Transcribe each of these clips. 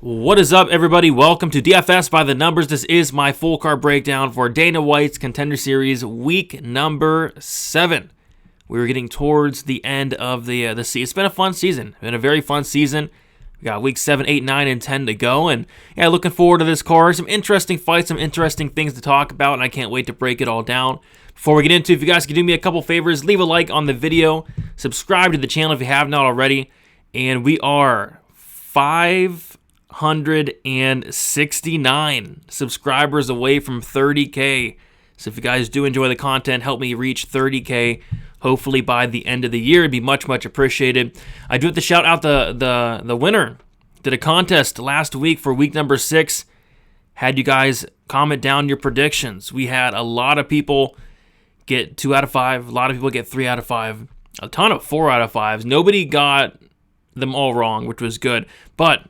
What is up, everybody? Welcome to DFS by the Numbers. This is my full card breakdown for Dana White's Contender Series, week number 7. We're getting towards the end of the season. It's been a fun season. It's been a very fun season. We got week 7, 8, 9, and 10 to go, and yeah, looking forward to this card. Some interesting fights, some interesting things to talk about, and I can't wait to break it all down. Before we get into it, if you guys could do me a couple favors, leave a like on the video, subscribe to the channel if you have not already, and we are 569 subscribers away from 30K. So if you guys do enjoy the content, help me reach 30K hopefully by the end of the year. It'd be much appreciated. I do have to shout out the winner. Did a contest last week for week number 6. Had you guys comment down your predictions. We had a lot of people get 2 out of 5. A lot of people get 3 out of 5. A ton of 4 out of 5s. Nobody got them all wrong, which was good. But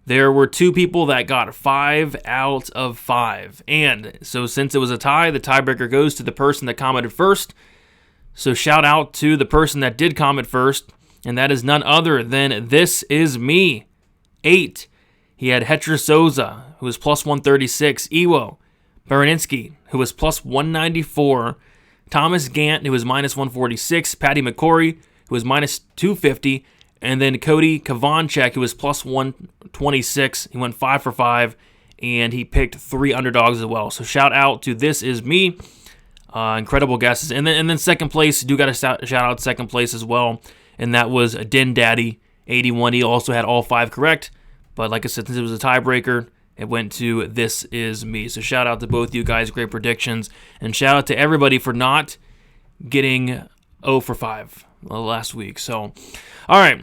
there were 2 people that got 5 out of 5. And so since it was a tie, the tiebreaker goes to the person that commented first. So shout out to the person that did comment first. And that is none other than This Is Me 8. He had Hetra Souza, who was plus 136. Iwo Baraninski, who was plus 194. Thomas Gant, who was minus 146. Patty McCory, who was minus 250. And then Cody Kovanchek, who was plus 126. He went 5 for 5, and he picked 3 underdogs as well. So shout out to This Is Me. Incredible guesses. And then second place, do got to shout out second place as well. And that was Din Daddy 81. He also had all 5 correct. But like I said, since it was a tiebreaker, it went to This Is Me. So shout out to both you guys. Great predictions. And shout out to everybody for not getting 0 for 5 last week. So, all right.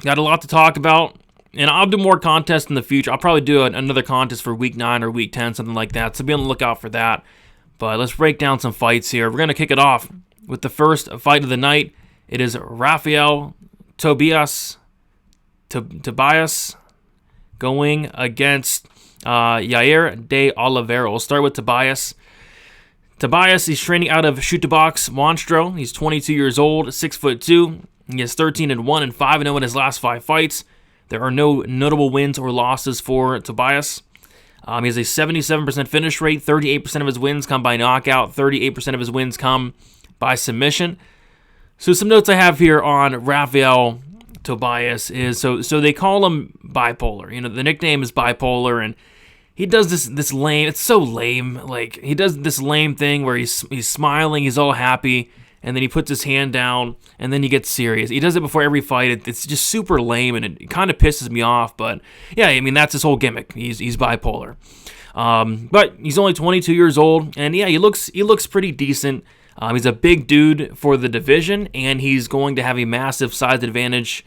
Got a lot to talk about. And I'll do more contests in the future. I'll probably do another contest for week 9 or week 10, something like that. So be on the lookout for that. But let's break down some fights here. We're going to kick it off with the first fight of the night. It is Rafael Tobias going against Yair de Oliveira. We'll start with Tobias. Tobias, he's training out of Shoot to Box Monstro. He's 22 years old, 6'2". He has 13-1 and 5-0 in his last 5 fights. There are no notable wins or losses for Tobias. He has a 77% finish rate. 38% of his wins come by knockout. 38% of his wins come by submission. So some notes I have here on Rafael Tobias is, so they call him bipolar. You know, the nickname is bipolar, and he does this lame, it's so lame, like, he does this lame thing where he's smiling, he's all happy, and then he puts his hand down, and then he gets serious. He does it before every fight. It's just super lame, and it kind of pisses me off, but yeah, I mean, that's his whole gimmick. He's bipolar. But he's only 22 years old, and yeah, he looks pretty decent. He's a big dude for the division, and he's going to have a massive size advantage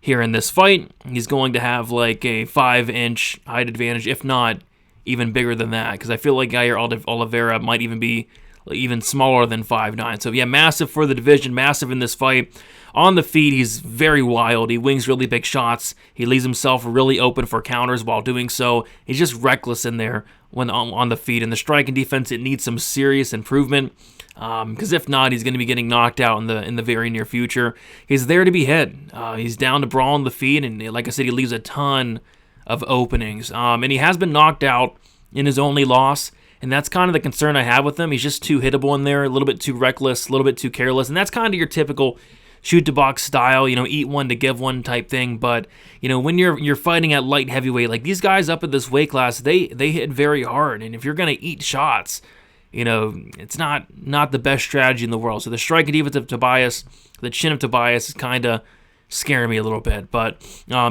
here in this fight. He's going to have like a 5-inch height advantage, if not even bigger than that, because I feel like Yair Oliveira might even be even smaller than 5'9". So yeah, massive for the division, massive in this fight. On the feet, he's very wild. He wings really big shots. He leaves himself really open for counters while doing so. He's just reckless in there when on the feet. And the strike and defense, it needs some serious improvement. Because if not, he's going to be getting knocked out in the very near future. He's there to be hit. He's down to brawl on the feet, and like I said, he leaves a ton of openings. And he has been knocked out in his only loss, and that's kind of the concern I have with him. He's just too hittable in there, a little bit too reckless, a little bit too careless, and that's kind of your typical shoot-to-box style, you know, eat one to give one type thing. But, you know, when you're fighting at light heavyweight, like these guys up at this weight class, they hit very hard, and if you're going to eat shots, you know, it's not the best strategy in the world. So the strike and defense of Tobias, the chin of Tobias is kind of scaring me a little bit. But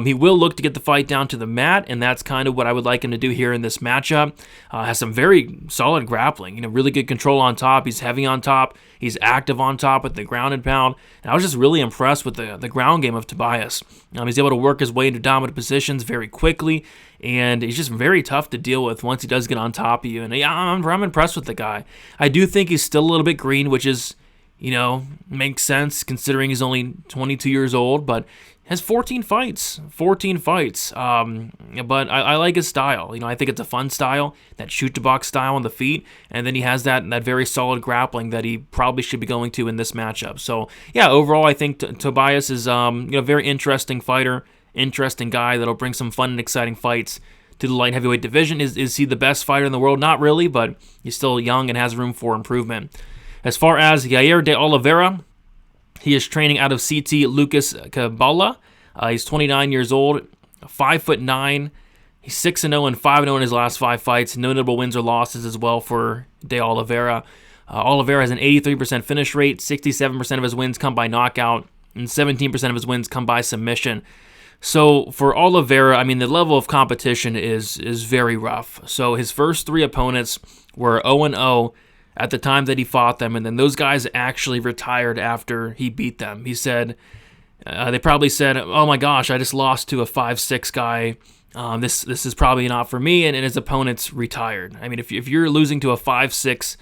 he will look to get the fight down to the mat, and that's kind of what I would like him to do here in this matchup. Has some very solid grappling, you know, really good control on top. He's heavy on top. He's active on top with the ground and pound. And I was just really impressed with the ground game of Tobias. He's able to work his way into dominant positions very quickly, and he's just very tough to deal with once he does get on top of you. And yeah, I'm impressed with the guy. I do think he's still a little bit green, which is, you know, makes sense considering he's only 22 years old, but has 14 fights. But I like his style. You know, I think it's a fun style, that shoot-to-box style on the feet, and then he has that very solid grappling that he probably should be going to in this matchup. So, yeah, overall, I think Tobias is a very interesting fighter, interesting guy that'll bring some fun and exciting fights to the light heavyweight division. Is he the best fighter in the world? Not really, but he's still young and has room for improvement. As far as Yair de Oliveira, he is training out of CT Lucas Cabala. He's 29 years old, 5'9". He's 6-0 and 5-0 in his last 5 fights. No notable wins or losses as well for de Oliveira. Oliveira has an 83% finish rate. 67% of his wins come by knockout, and 17% of his wins come by submission. So for Oliveira, I mean, the level of competition is very rough. So his first 3 opponents were 0-0 at the time that he fought them, and then those guys actually retired after he beat them. He said, they probably said, oh my gosh, I just lost to a 5'6" guy. This is probably not for me, and his opponents retired. I mean, if you're losing to a 5'6"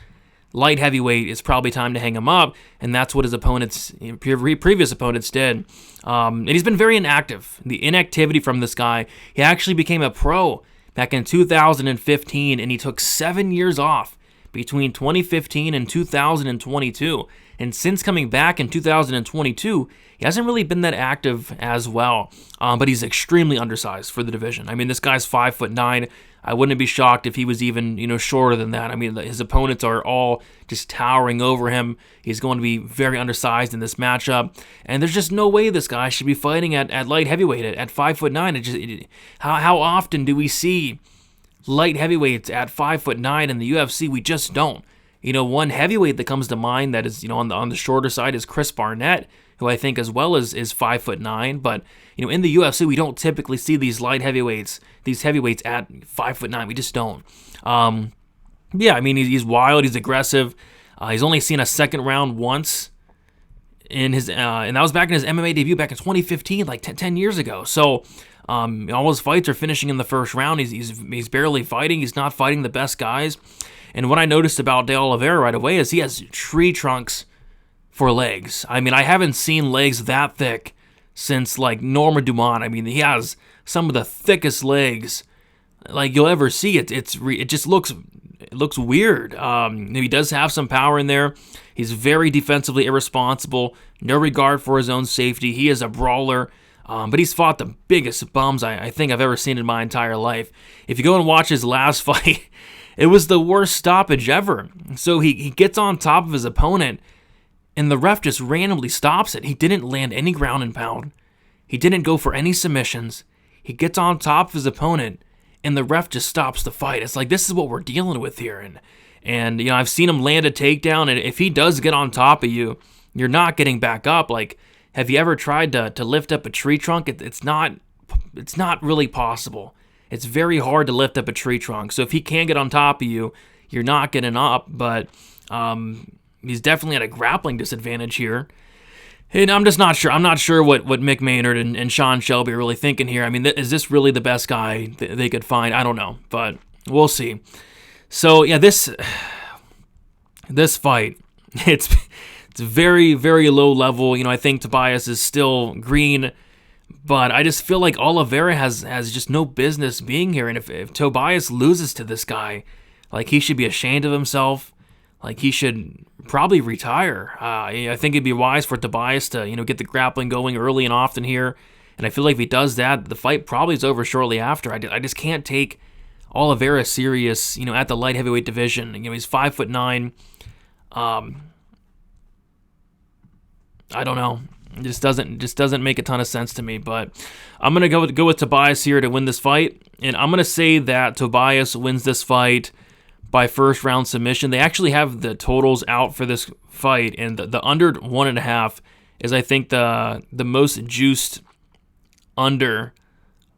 light heavyweight, it's probably time to hang him up, and that's what his opponents, previous opponents, did. And he's been very inactive. The inactivity from this guy, he actually became a pro back in 2015, and he took 7 years off between 2015 and 2022. And since coming back in 2022, he hasn't really been that active as well. But he's extremely undersized for the division. I mean, this guy's 5'9". I wouldn't be shocked if he was even, shorter than that. I mean, his opponents are all just towering over him. He's going to be very undersized in this matchup. And there's just no way this guy should be fighting at light heavyweight at 5'9". How often do we see light heavyweights at 5'9" in the UFC? We just don't. One heavyweight that comes to mind that is, on the shorter side is Chris Barnett, who I think as well is 5'9". But, in the UFC, we don't typically see these light heavyweights, these heavyweights at 5'9". We just don't. Yeah, I mean, he's wild, he's aggressive. He's only seen a second round once in his, and that was back in his MMA debut back in 2015, like 10 years ago. So, all his fights are finishing in the first round. He's barely fighting. He's not fighting the best guys. And what I noticed about de Oliveira right away is he has tree trunks for legs. I mean, I haven't seen legs that thick since like Norma Dumont. I mean, he has some of the thickest legs like you'll ever see. It just looks weird. He does have some power in there. He's very defensively irresponsible. No regard for his own safety. He is a brawler. But he's fought the biggest bums I think I've ever seen in my entire life. If you go and watch his last fight, it was the worst stoppage ever. So he gets on top of his opponent, and the ref just randomly stops it. He didn't land any ground and pound. He didn't go for any submissions. He gets on top of his opponent, and the ref just stops the fight. It's like, this is what we're dealing with here. And I've seen him land a takedown, and if he does get on top of you, you're not getting back up. Like, have you ever tried to lift up a tree trunk? It's not really possible. It's very hard to lift up a tree trunk. So if he can get on top of you, you're not getting up. But he's definitely at a grappling disadvantage here. And I'm just not sure. I'm not sure what Mick Maynard and Sean Shelby are really thinking here. I mean, is this really the best guy they could find? I don't know, but we'll see. So yeah, this fight, it's very, very low level. I think Tobias is still green, but I just feel like Oliveira has just no business being here. And if Tobias loses to this guy, like, he should be ashamed of himself. Like, he should probably retire. I think it'd be wise for Tobias to, get the grappling going early and often here. And I feel like if he does that, the fight probably is over shortly after. I just can't take Oliveira serious, at the light heavyweight division. He's 5'9". I don't know. It just doesn't make a ton of sense to me. But I'm gonna go with Tobias here to win this fight, and I'm gonna say that Tobias wins this fight by first round submission. They actually have the totals out for this fight, and the under 1.5 is, I think, the most juiced under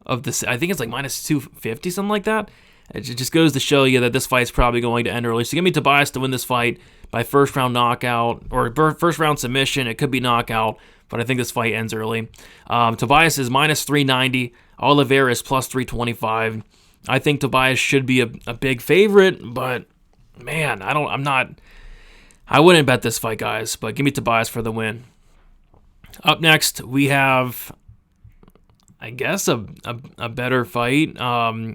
of this. I think it's like minus 250, something like that. It just goes to show you that this fight's probably going to end early. So give me Tobias to win this fight by first round knockout or first round submission. It could be knockout, but I think this fight ends early. Tobias is minus 390. Oliveira is plus 325. I think Tobias should be a big favorite, but man, I wouldn't bet this fight, guys, but give me Tobias for the win. Up next, we have, I guess, a better fight.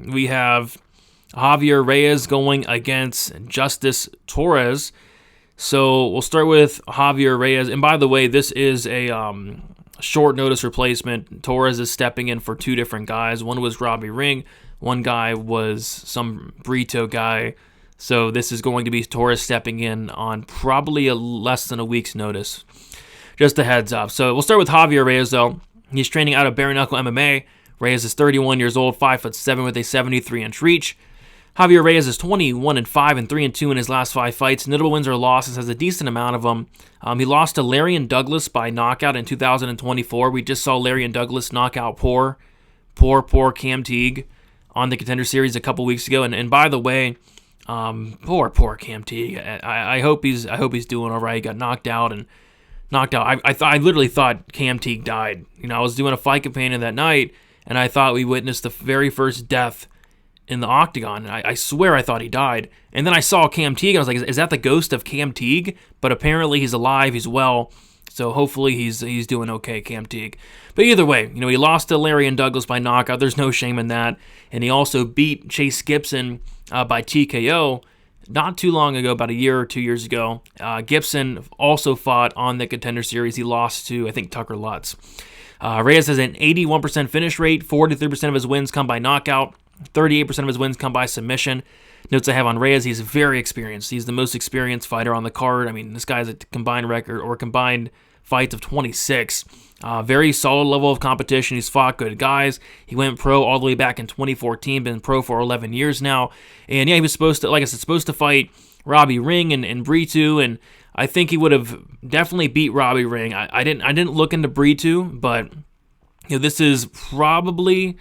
We have Javier Reyes going against Justice Torres. So we'll start with Javier Reyes. And by the way, this is a short notice replacement. Torres is stepping in for two different guys. One was Robbie Ring. One guy was some Brito guy. So this is going to be Torres stepping in on probably less than a week's notice. Just a heads up. So we'll start with Javier Reyes, though. He's training out of bare knuckle MMA. Reyes is 31 years old, 5'7" with a 73-inch reach. Javier Reyes is 21-5 and 3-2 in his last 5 fights. Notable wins or losses, has a decent amount of them. He lost to Larian Douglas by knockout in 2024. We just saw Larian Douglas knock out poor Cam Teague on the Contender Series a couple weeks ago. And by the way, poor Cam Teague. I hope he's doing all right. He got knocked out. I literally thought Cam Teague died. I was doing a fight companion that night, and I thought we witnessed the very first death in the octagon. And I swear I thought he died. And then I saw Cam Teague, and I was like, is that the ghost of Cam Teague? But apparently he's alive, he's well, so hopefully he's doing okay, Cam Teague. But either way, he lost to Larian Douglas by knockout. There's no shame in that. And he also beat Chase Gibson by TKO not too long ago, about a year or 2 years ago. Gibson also fought on the Contender Series. He lost to, I think, Tucker Lutz. Reyes has an 81% finish rate. 43% of his wins come by knockout. 38% of his wins come by submission. Notes I have on Reyes, he's very experienced. He's the most experienced fighter on the card. I mean, this guy has a combined record or combined fights of 26. Very solid level of competition. He's fought good guys. He went pro all the way back in 2014, been pro for 11 years now. And yeah, he was supposed to fight Robbie Ring and Brito, and I think he would have definitely beat Robbie Ring. I didn't look into Brito, but this is probably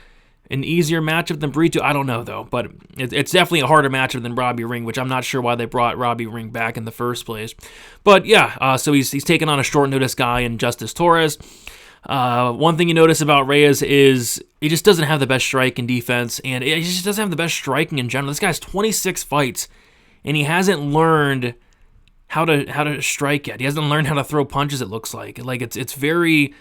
an easier matchup than Brito. I don't know, though, but it's definitely a harder matchup than Robbie Ring, which I'm not sure why they brought Robbie Ring back in the first place. But yeah, so he's taking on a short notice guy in Justice Torres. One thing you notice about Reyes is he just doesn't have the best striking defense, and he just doesn't have the best striking in general. This guy's 26 fights, and he hasn't learned how to strike yet. He hasn't learned how to throw punches, it looks like. It's very...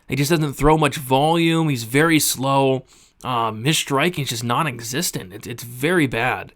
He just doesn't throw much volume. He's very slow. His striking is just non-existent. It's very bad,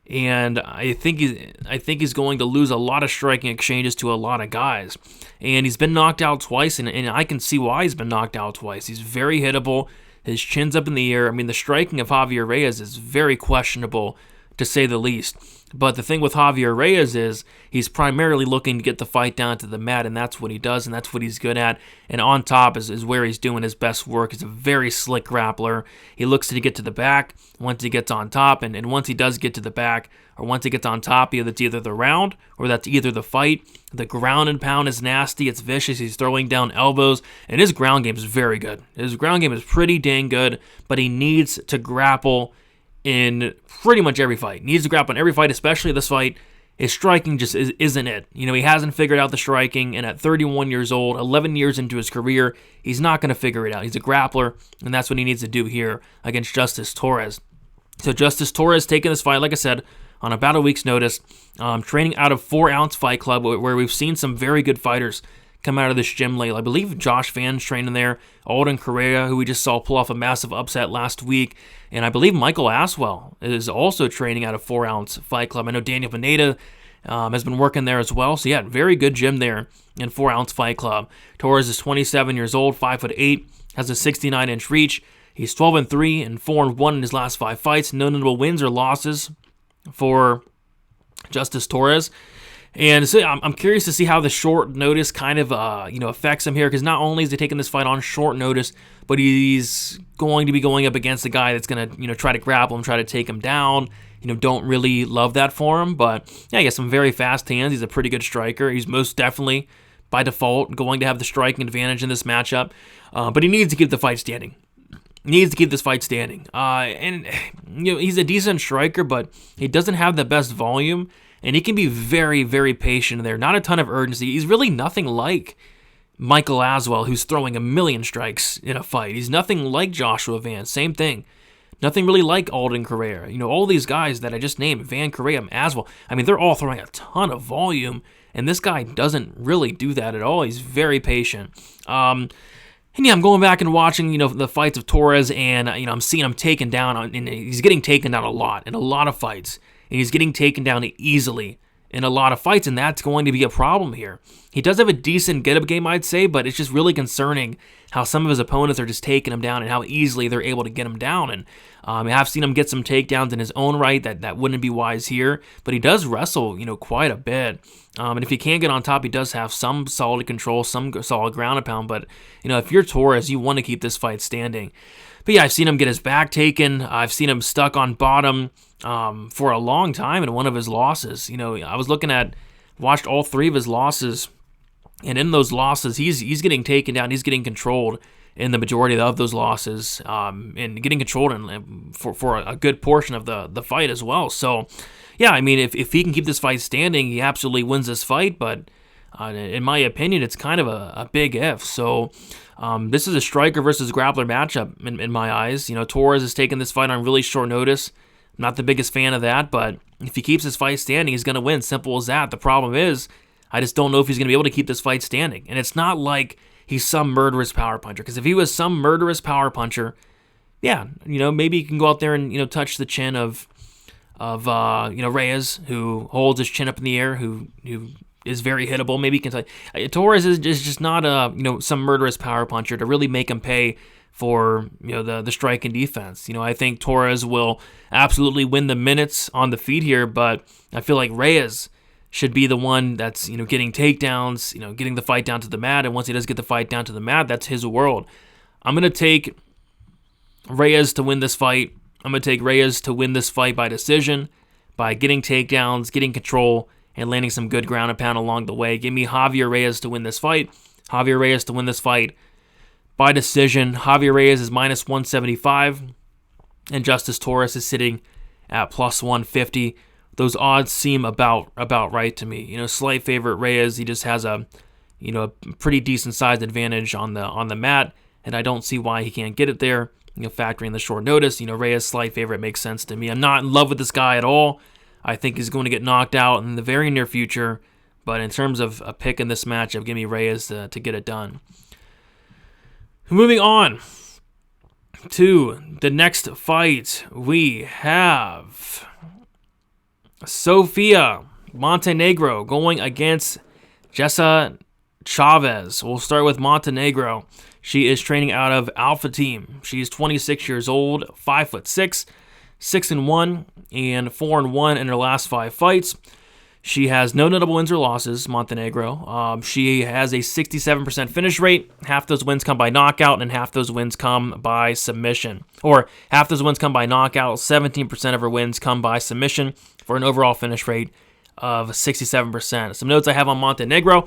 and I think he's going to lose a lot of striking exchanges to a lot of guys. And he's been knocked out twice, and I can see why he's been knocked out twice. He's very hittable. His chin's up in the air. I mean, the striking of Javier Reyes is very questionable, to say the least. But the thing with Javier Reyes is he's primarily looking to get the fight down to the mat, and that's what he does, and that's what he's good at. And on top is where he's doing his best work. He's a very slick grappler. He looks to get to the back once he gets on top, and once he does get to the back, or once he gets on top, that's either the round, or that's either the fight. The ground and pound is nasty. It's vicious. He's throwing down elbows, and his ground game is very good. His ground game is pretty dang good, but he needs to grapple in pretty much every fight. He needs to grapple in every fight, especially this fight. His striking just isn't it. He hasn't figured out the striking, and at 31 years old, 11 years into his career, he's not going to figure it out. He's a grappler, and that's what he needs to do here against Justice Torres. So Justice Torres taking this fight, like I said, on about a week's notice, training out of 4 Ounce Fight Club, where we've seen some very good fighters come out of this gym lately. I believe Josh Van's training there, Alden Correa, who we just saw pull off a massive upset last week, and I believe Michael Aswell is also training out of 4 Ounce Fight Club. I know Daniel Pineda has been working there as well, so yeah, very good gym there in 4 Ounce Fight Club. Torres is 27 years old, 5'8", has a 69-inch reach. He's 12-3 and 4-1 in his last 5 fights. No notable wins or losses for Justice Torres. And so I'm curious to see how the short notice kind of affects him here, because not only is he taking this fight on short notice, but he's going to be going up against a guy that's going to try to grapple him, try to take him down. Don't really love that for him, but yeah, he has some very fast hands. He's a pretty good striker. He's most definitely by default going to have the striking advantage in this matchup, but he needs to keep the fight standing. Needs to keep this fight standing. And he's a decent striker, but he doesn't have the best volume. And he can be very, very patient there. Not a ton of urgency. He's really nothing like Michael Aswell, who's throwing a million strikes in a fight. He's nothing like Joshua Van. Same thing. Nothing really like Alden Correa. All these guys that I just named, Van, Correa, Aswell, I mean, they're all throwing a ton of volume, and this guy doesn't really do that at all. He's very patient. And yeah, I'm going back and watching, the fights of Torres, and, I'm seeing him taken down, and he's getting taken down a lot in a lot of fights. And he's getting taken down easily in a lot of fights, and that's going to be a problem here. He does have a decent get-up game, I'd say, but it's just really concerning how some of his opponents are just taking him down and how easily they're able to get him down. And I have seen him get some takedowns in his own right that wouldn't be wise here, but he does wrestle, quite a bit. And if he can't get on top, he does have some solid control, some solid ground and pound. But, if you're Torres, you want to keep this fight standing. But yeah, I've seen him get his back taken. I've seen him stuck on bottom for a long time in one of his losses. I was watched all 3 of his losses, and in those losses, he's getting taken down. He's getting controlled in the majority of those losses, and getting controlled for a good portion of the fight as well. So, yeah, I mean, if he can keep this fight standing, he absolutely wins this fight. But in my opinion, it's kind of a big if. So, this is a striker versus grappler matchup in my eyes. Torres has taken this fight on really short notice. I'm not the biggest fan of that, but if he keeps his fight standing, he's going to win. Simple as that. The problem is, I just don't know if he's going to be able to keep this fight standing. And it's not like he's some murderous power puncher, because if he was some murderous power puncher, yeah, maybe he can go out there and, touch the chin of Reyes, who holds his chin up in the air, who is very hittable. Maybe he can Torres is just not some murderous power puncher to really make him pay for the strike and defense. I think Torres will absolutely win the minutes on the feet here, but I feel like Reyes should be the one that's getting takedowns, getting the fight down to the mat, and once he does get the fight down to the mat, that's his world. I'm gonna take Reyes to win this fight. I'm gonna take Reyes to win this fight by decision, by getting takedowns, getting control, and landing some good ground and pound along the way. Give me Javier Reyes to win this fight. Javier Reyes to win this fight by decision. Javier Reyes is minus 175, and Justice Torres is sitting at plus 150. Those odds seem about right to me. Slight favorite Reyes. He just has a pretty decent sized advantage on the mat, and I don't see why he can't get it there. Factoring the short notice, Reyes slight favorite makes sense to me. I'm not in love with this guy at all. I think he's going to get knocked out in the very near future. But in terms of a pick in this matchup, give me Reyes to get it done. Moving on to the next fight, we have Sofia Montenegro going against Jessa Chavez. We'll start with Montenegro. She is training out of Alpha Team. She's 26 years old, 5'6", 6-1, and 4-1 in her last 5 fights. She has no notable wins or losses, Montenegro. She has a 67% finish rate. Half those wins come by knockout, and half those wins come by submission. Or half those wins come by knockout, 17% of her wins come by submission, for an overall finish rate of 67%. Some notes I have on Montenegro.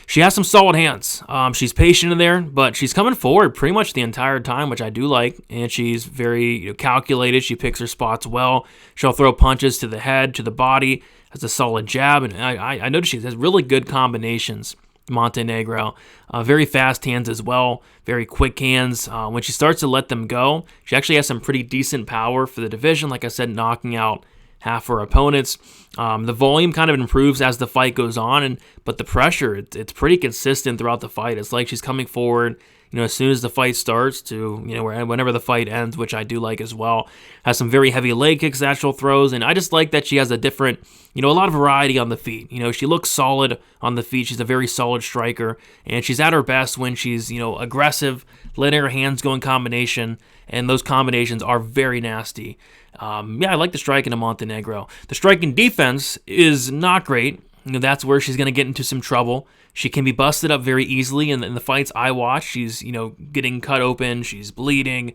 She has some solid hands. She's patient in there, but she's coming forward pretty much the entire time, which I do like. And she's very calculated. She picks her spots well. She'll throw punches to the head, to the body, has a solid jab. And I noticed she has really good combinations, Montenegro. Very fast hands as well. Very quick hands. When she starts to let them go, she actually has some pretty decent power for the division. Like I said, knocking out half her opponents. The volume kind of improves as the fight goes on, but the pressure, it's pretty consistent throughout the fight. It's like she's coming forward, as soon as the fight starts to, whenever the fight ends, which I do like as well. Has some very heavy leg kicks that she'll throws, and I just like that she has a different, a lot of variety on the feet. She looks solid on the feet. She's a very solid striker, and she's at her best when she's, aggressive, letting her hands go in combination, and those combinations are very nasty. I like the striking of Montenegro. The striking defense is not great. That's where she's going to get into some trouble. She can be busted up very easily in the fights I watch. She's, getting cut open. She's bleeding.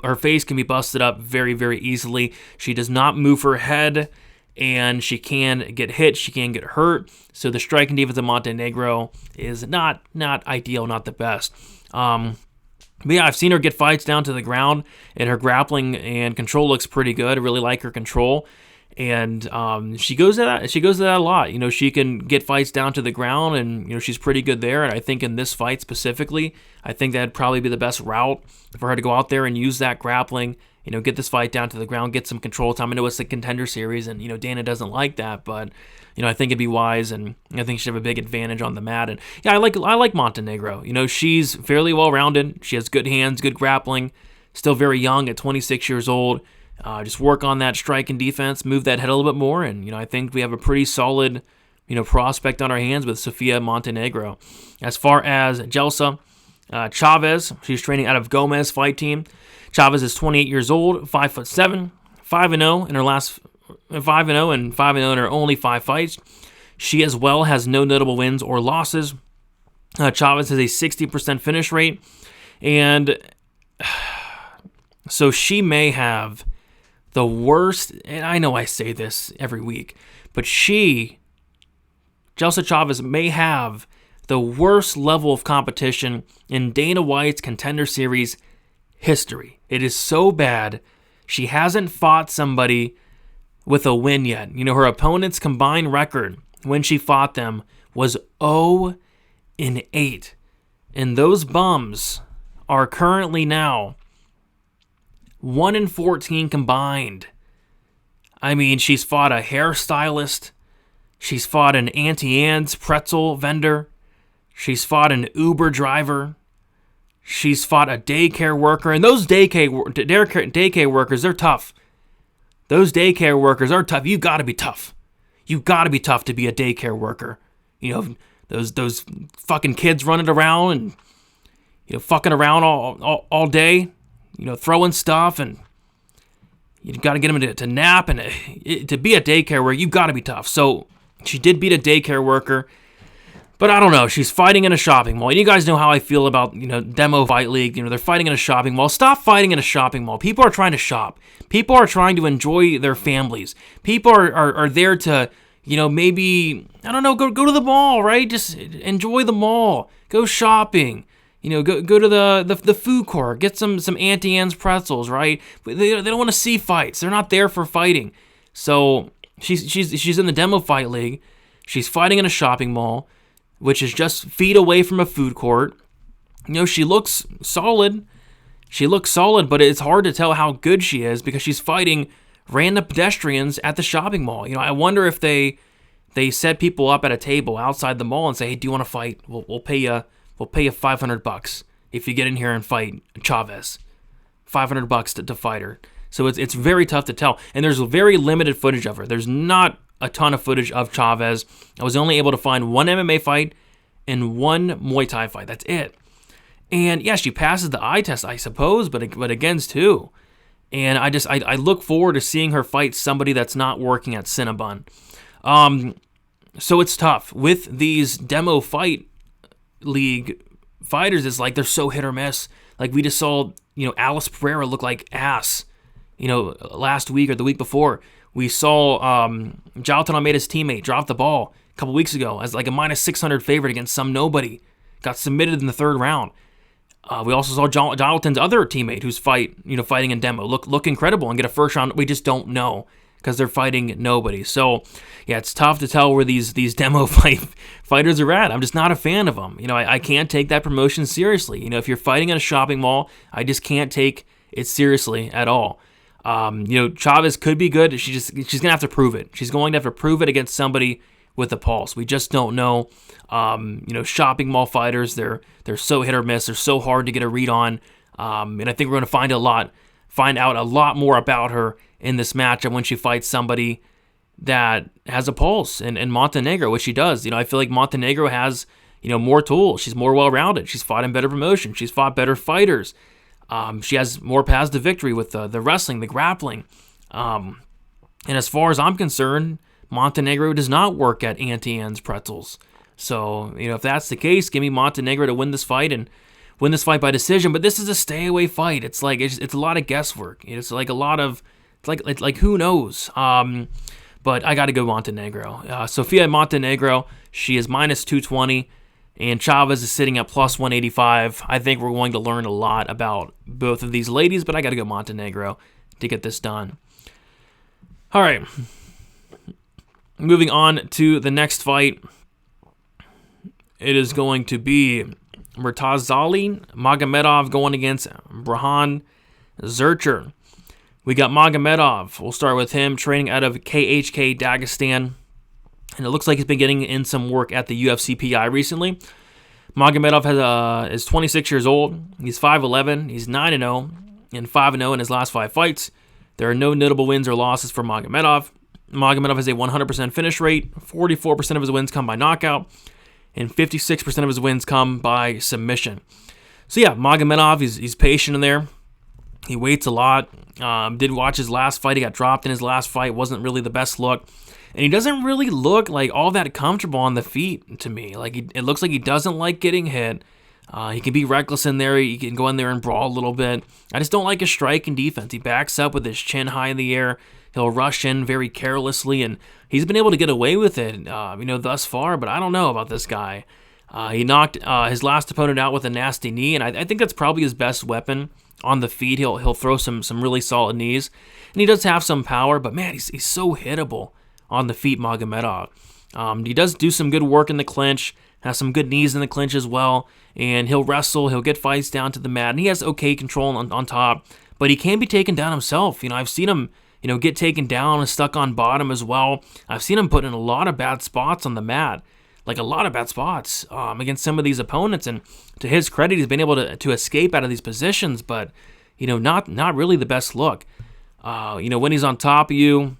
Her face can be busted up very, very easily. She does not move her head, and she can get hit. She can get hurt. So the striking defense of Montenegro is not ideal, not the best. But yeah, I've seen her get fights down to the ground, and her grappling and control looks pretty good. I really like her control, and she goes to that. She goes to that a lot. She can get fights down to the ground, and she's pretty good there. And I think in this fight specifically, I think that'd probably be the best route for her to go out there and use that grappling. Get this fight down to the ground, get some control time. I know it's the Contender series, and Dana doesn't like that, but I think it'd be wise, and I think she'd have a big advantage on the mat. And yeah, I like Montenegro. She's fairly well rounded. She has good hands, good grappling. Still very young at 26 years old. Just work on that strike and defense, move that head a little bit more, and I think we have a pretty solid prospect on our hands with Sofia Montenegro. As far as Jelsa Chavez, she's training out of Gomez Fight Team. Chavez is 28 years old, 5'7", 5-0 in her last 5-0 and 5-0 in her only 5 fights. She as well has no notable wins or losses. Chavez has a 60% finish rate, and so she may have the worst, and I know I say this every week, but Jelsa Chavez may have the worst level of competition in Dana White's Contender Series history. It is so bad. She hasn't fought somebody with a win yet. Her opponent's combined record when she fought them was 0-8. And those bums are currently now 1-14 combined. I mean, she's fought a hairstylist. She's fought an Auntie Anne's pretzel vendor. She's fought an Uber driver. She's fought a daycare worker. And those daycare workers, they're tough. Those daycare workers are tough. You got to be tough. You got to be tough to be a daycare worker. Those fucking kids running around and fucking around all day. Throwing stuff, and you got to get them to nap, and to be a daycare worker, you got to be tough. So she did beat a daycare worker, but I don't know. She's fighting in a shopping mall. And you guys know how I feel about Demo Fight League. They're fighting in a shopping mall. Stop fighting in a shopping mall. People are trying to shop. People are trying to enjoy their families. People are there to maybe I don't know go to the mall, right? Just enjoy the mall. Go shopping. Go to the food court, get some Auntie Anne's pretzels, right? They don't want to see fights. They're not there for fighting. So she's in the Demo Fight League. She's fighting in a shopping mall, which is just feet away from a food court. She looks solid. But it's hard to tell how good she is because she's fighting random pedestrians at the shopping mall. I wonder if they set people up at a table outside the mall and say, "Hey, do you want to fight? We'll pay you. We'll pay you $500 if you get in here and fight Chavez. $500 to fight her." So it's very tough to tell. And there's very limited footage of her. There's not a ton of footage of Chavez. I was only able to find one MMA fight and one Muay Thai fight. That's it. And yeah, she passes the eye test, I suppose, but against who? And I look forward to seeing her fight somebody that's not working at Cinnabon. So it's tough. With these Demo Fight League fighters, it's like they're so hit or miss. Like we just saw, Alice Pereira look like ass, last week or the week before. We saw Jailton Almeida's teammate drop the ball a couple weeks ago as like a -600 favorite against some nobody. Got submitted in the 3rd round. We also saw Jailton's other teammate who's fighting in Demo look incredible and get a 1st round. We just don't know because they're fighting nobody. So yeah, it's tough to tell where these Demo fighters are at. I'm just not a fan of them. I can't take that promotion seriously. If you're fighting in a shopping mall, I just can't take it seriously at all. Chavez could be good. She's gonna have to prove it. She's going to have to prove it against somebody with a pulse. We just don't know. Shopping mall fighters, they're so hit or miss. They're so hard to get a read on. And I think we're going to find out a lot more about her in this matchup when she fights somebody that has a pulse. And Montenegro, which she does. I feel like Montenegro has more tools. She's more well-rounded. She's fought in better promotion. She's fought better fighters. She has more paths to victory with the wrestling, the grappling. And as far as I'm concerned, Montenegro does not work at Auntie Anne's Pretzels. So, if that's the case, give me Montenegro to win this fight and win this fight by decision. But this is a stay-away fight. It's like it's a lot of guesswork. It's like a lot of who knows. But I got to go Montenegro. Sofia Montenegro, she is -220, and Chavez is sitting at +185. I think we're going to learn a lot about both of these ladies, but I got to go Montenegro to get this done. All right. Moving on to the next fight. It is going to be Murtazali Magomedov going against Brahan Zurcher. We got Magomedov. We'll start with him training out of KHK Dagestan. And it looks like he's been getting in some work at the UFC PI recently. Magomedov is 26 years old. He's 5'11". He's 9-0 and 5-0 in his last 5 fights. There are no notable wins or losses for Magomedov. Magomedov has a 100% finish rate. 44% of his wins come by knockout, and 56% of his wins come by submission. So yeah, Magomedov, he's patient in there. He waits a lot. Did watch his last fight. He got dropped in his last fight. Wasn't really the best look. And he doesn't really look like all that comfortable on the feet to me. Like it looks like he doesn't like getting hit. He can be reckless in there. He can go in there and brawl a little bit. I just don't like his striking defense. He backs up with his chin high in the air. He'll rush in very carelessly, and he's been able to get away with it, thus far. But I don't know about this guy. He knocked his last opponent out with a nasty knee, and I think that's probably his best weapon on the feet. He'll throw some really solid knees, and he does have some power. But man, he's so hittable on the feet, Magomedov. He does do some good work in the clinch, has some good knees in the clinch as well, and he'll wrestle, he'll get fights down to the mat, and he has okay control on top, but he can be taken down himself. I've seen him, get taken down and stuck on bottom as well. I've seen him put in a lot of bad spots on the mat, like a lot of bad spots against some of these opponents, and to his credit, he's been able to escape out of these positions, but, not really the best look. When he's on top of you,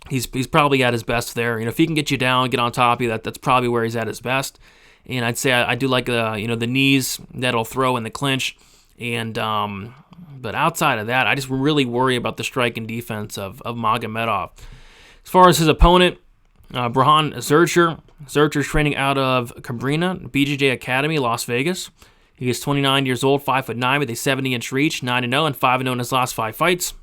He's probably at his best there. If he can get you down, get on top of you, that's probably where he's at his best. And I'd say I do like the knees that'll throw in the clinch. And but outside of that, I just really worry about the striking defense of Magomedov. As far as his opponent, Brahan Zurcher. Zurcher's training out of Cabrina, BJJ Academy, Las Vegas. He is 29 years old, 5'9", with a 70-inch reach, 9-0, and 5-0 in his last 5 fights.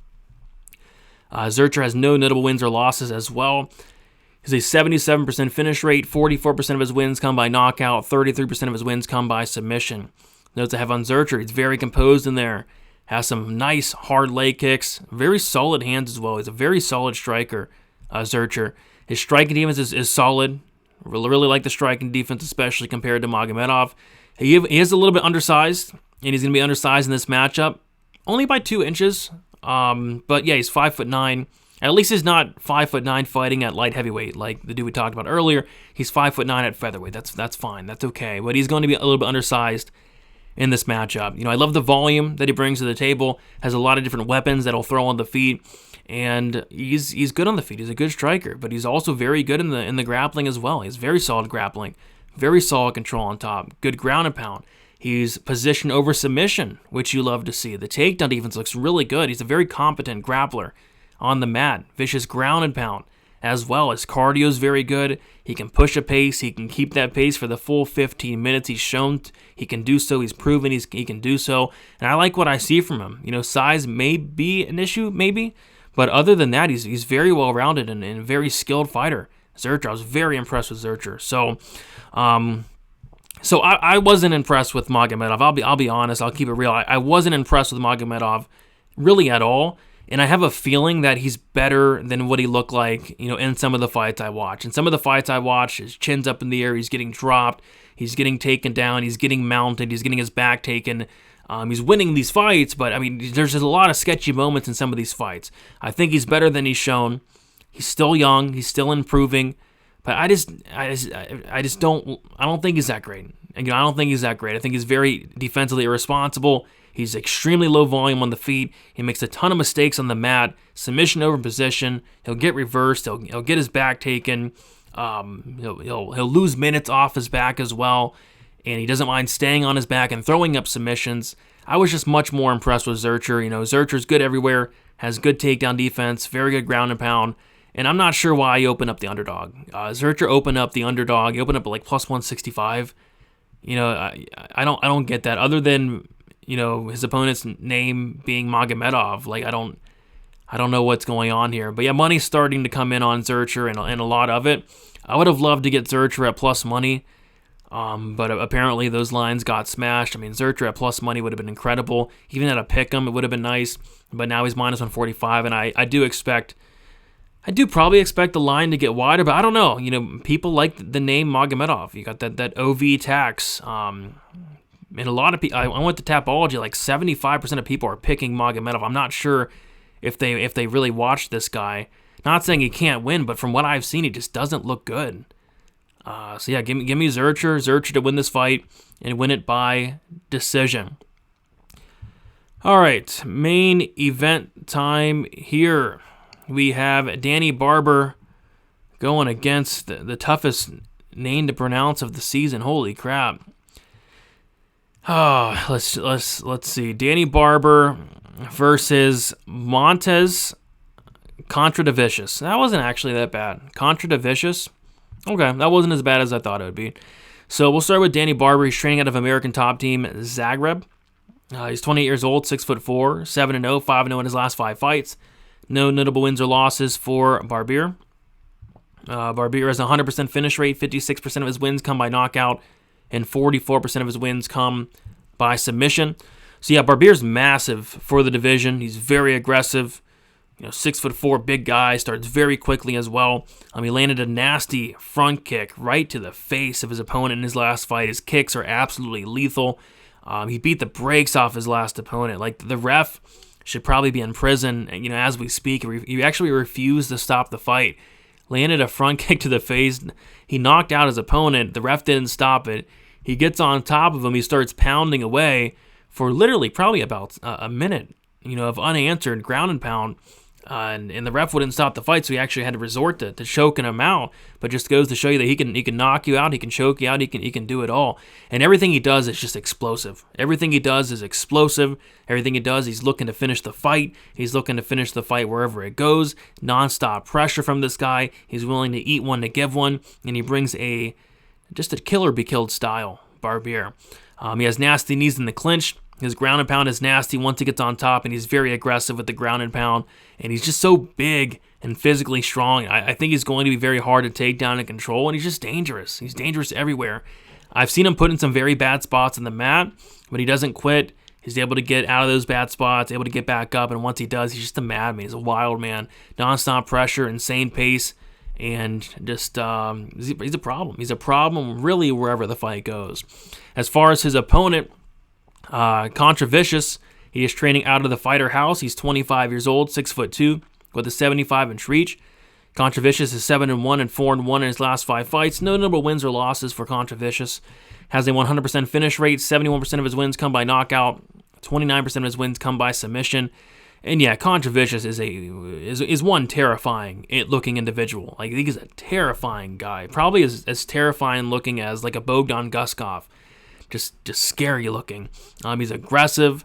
Zurcher has no notable wins or losses as well. He has a 77% finish rate, 44% of his wins come by knockout, 33% of his wins come by submission. Notes I have on Zurcher, he's very composed in there, has some nice hard leg kicks, very solid hands as well. He's a very solid striker, Zurcher. His striking defense is solid. Really like the striking defense, especially compared to Magomedov. He is a little bit undersized, and he's going to be undersized in this matchup, only by 2 inches. But yeah, he's 5'9". At least he's not 5'9" fighting at light heavyweight like the dude we talked about earlier. He's 5'9" at featherweight. That's fine. That's okay. But he's going to be a little bit undersized in this matchup. I love the volume that he brings to the table. Has a lot of different weapons that'll throw on the feet, and he's good on the feet. He's a good striker, but he's also very good in the grappling as well. He has very solid grappling, very solid control on top, good ground and pound. He's position over submission, which you love to see. The takedown defense looks really good. He's a very competent grappler on the mat. Vicious ground and pound as well. His cardio is very good. He can push a pace. He can keep that pace for the full 15 minutes. He's shown he can do so. He's proven he can do so. And I like what I see from him. Size may be an issue, maybe. But other than that, he's very well-rounded and a very skilled fighter. Zurcher, I was very impressed with Zurcher. So I wasn't impressed with Magomedov. I'll be honest. I'll keep it real. I wasn't impressed with Magomedov really at all. And I have a feeling that he's better than what he looked like, in some of the fights I watch. In some of the fights I watch, his chin's up in the air. He's getting dropped. He's getting taken down. He's getting mounted. He's getting his back taken. He's winning these fights, but there's just a lot of sketchy moments in some of these fights. I think he's better than he's shown. He's still young. He's still improving. But I don't think he's that great. I don't think he's that great. I think he's very defensively irresponsible. He's extremely low volume on the feet. He makes a ton of mistakes on the mat. Submission over position. He'll get reversed. He'll get his back taken. He'll lose minutes off his back as well. And he doesn't mind staying on his back and throwing up submissions. I was just much more impressed with Zurcher. Zurcher's good everywhere. Has good takedown defense. Very good ground and pound. And I'm not sure why he opened up the underdog. Zurcher opened up the underdog. He opened up at like plus 165. I don't get that. Other than his opponent's name being Magomedov, like I don't know what's going on here. But yeah, money's starting to come in on Zurcher and a lot of it. I would have loved to get Zurcher at plus money, but apparently those lines got smashed. Zurcher at plus money would have been incredible. Even at a pick'em, it would have been nice. But now he's minus 145, and I do probably expect the line to get wider, but I don't know. People like the name Magomedov. You got that OV tax. And a lot of people, I went to Tapology, like 75% of people are picking Magomedov. I'm not sure if they really watched this guy. Not saying he can't win, but from what I've seen, he just doesn't look good. So yeah, give me Zurcher to win this fight and win it by decision. All right, main event time here. We have Danny Barbir going against the toughest name to pronounce of the season. Holy crap. Oh, let's see. Danny Barbir versus Kondratacicius. That wasn't actually that bad. Kondratacicius. Okay, that wasn't as bad as I thought it would be. So we'll start with Danny Barbir. He's training out of American top team Zagreb. He's 28 years old, 6'4", 7-0, 5-0 in his last 5 fights. No notable wins or losses for Barbir. Barbir has a 100% finish rate. 56% of his wins come by knockout, and 44% of his wins come by submission. So yeah, Barbir's massive for the division. He's very aggressive. 6'4", big guy, starts very quickly as well. He landed a nasty front kick right to the face of his opponent in his last fight. His kicks are absolutely lethal. He beat the brakes off his last opponent. Like, the ref should probably be in prison, as we speak. He actually refused to stop the fight. Landed a front kick to the face. He knocked out his opponent. The ref didn't stop it. He gets on top of him. He starts pounding away for literally probably about a minute, of unanswered ground and pound. And the ref wouldn't stop the fight, so he actually had to resort to choking him out. But just goes to show you that he can knock you out, he can choke you out, he can do it all. And everything he does is just explosive. Everything he does is explosive. Everything he does, he's looking to finish the fight. He's looking to finish the fight wherever it goes. Non-stop pressure from this guy. He's willing to eat one to give one, and he brings just a killer be killed style. Barbir. He has nasty knees in the clinch. His ground and pound is nasty once he gets on top, and he's very aggressive with the ground and pound. And he's just so big and physically strong. I think he's going to be very hard to take down and control, and he's just dangerous. He's dangerous everywhere. I've seen him put in some very bad spots in the mat, but he doesn't quit. He's able to get out of those bad spots, able to get back up, and once he does, he's just a madman. He's a wild man. Non-stop pressure, insane pace, and just he's a problem. He's a problem really wherever the fight goes. As far as his opponent, Kondratacicius, he is training out of the Fighter House. He's 25 years old, 6'2", with a 75-inch reach. Kondratacicius is 7-1 and 4-1 in his last 5 fights. No notable wins or losses for Kondratacicius. Has a 100% finish rate. 71% of his wins come by knockout. 29% of his wins come by submission. And yeah, Kondratacicius is one terrifying looking individual. Like, he's a terrifying guy. Probably as terrifying looking as like a Bogdan Guskov. Just scary looking. He's aggressive,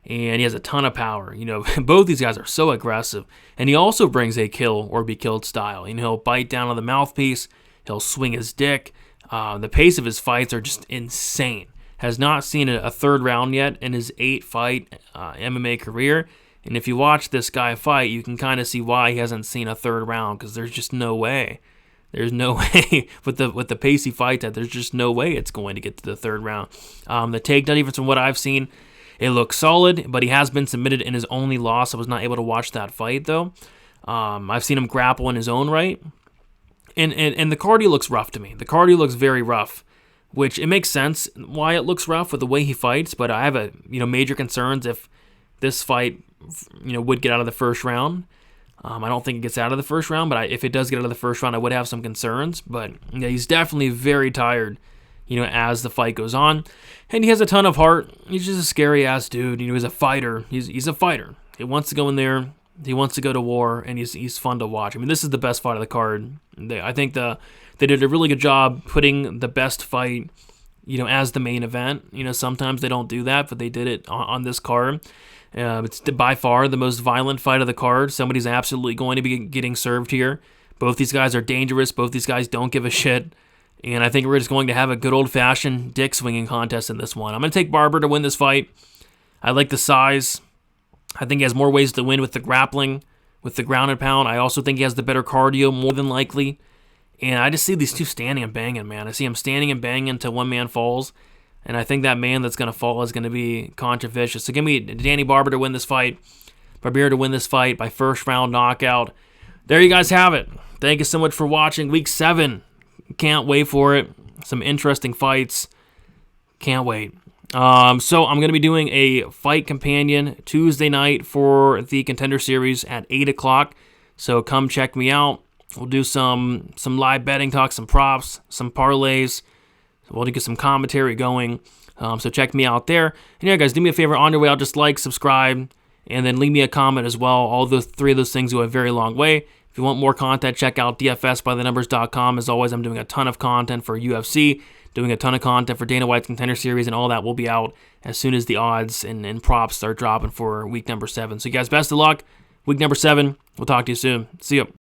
and he has a ton of power. Both these guys are so aggressive. And he also brings a kill or be killed style. He'll bite down on the mouthpiece. He'll swing his dick. The pace of his fights are just insane. Has not seen a third round yet in his 8-fight MMA career. And if you watch this guy fight, you can kind of see why he hasn't seen a third round, because there's just no way. There's no way with the pace he fights at. There's just no way it's going to get to the third round. The takedown, even from what I've seen, it looks solid, but he has been submitted in his only loss. I was not able to watch that fight, though. I've seen him grapple in his own right. And the cardio looks rough to me. The cardio looks very rough, which it makes sense why it looks rough with the way he fights, but I have major concerns if this fight would get out of the first round. I don't think it gets out of the first round, but if it does get out of the first round, I would have some concerns. But yeah, he's definitely very tired, as the fight goes on. And he has a ton of heart. He's just a scary-ass dude. He's a fighter. He's a fighter. He wants to go in there. He wants to go to war, and he's fun to watch. I mean, this is the best fight of the card. I think they did a really good job putting the best fight, as the main event. Sometimes they don't do that, but they did it on this card. It's by far the most violent fight of the card. Somebody's absolutely going to be getting served here. Both these guys are dangerous. Both these guys don't give a shit. And I think we're just going to have a good old-fashioned dick-swinging contest in this one. I'm going to take Barbir to win this fight. I like the size. I think he has more ways to win with the grappling, with the ground and pound. I also think he has the better cardio, more than likely. And I just see these two standing and banging, man. I see him standing and banging until one man falls. And I think that man that's going to fall is going to be Kondratacicius. So give me Danny Barbir to win this fight. Barbir to win this fight by first round knockout. There you guys have it. Thank you so much for watching. Week 7. Can't wait for it. Some interesting fights. Can't wait. So I'm going to be doing a fight companion Tuesday night for the Contender series at 8 o'clock. So come check me out. We'll do some live betting, talk some props, some parlays. We'll get some commentary going. So check me out there. And yeah, guys, do me a favor on your way out. Just like, subscribe, And then leave me a comment as well. All those 3 of those things go a very long way. If you want more content, check out dfsbythenumbers.com. As always, I'm doing a ton of content for UFC, doing a ton of content for Dana White's Contender Series, and all that will be out as soon as the odds and props start dropping for week number 7. So, you guys, best of luck. Week number 7. We'll talk to you soon. See you.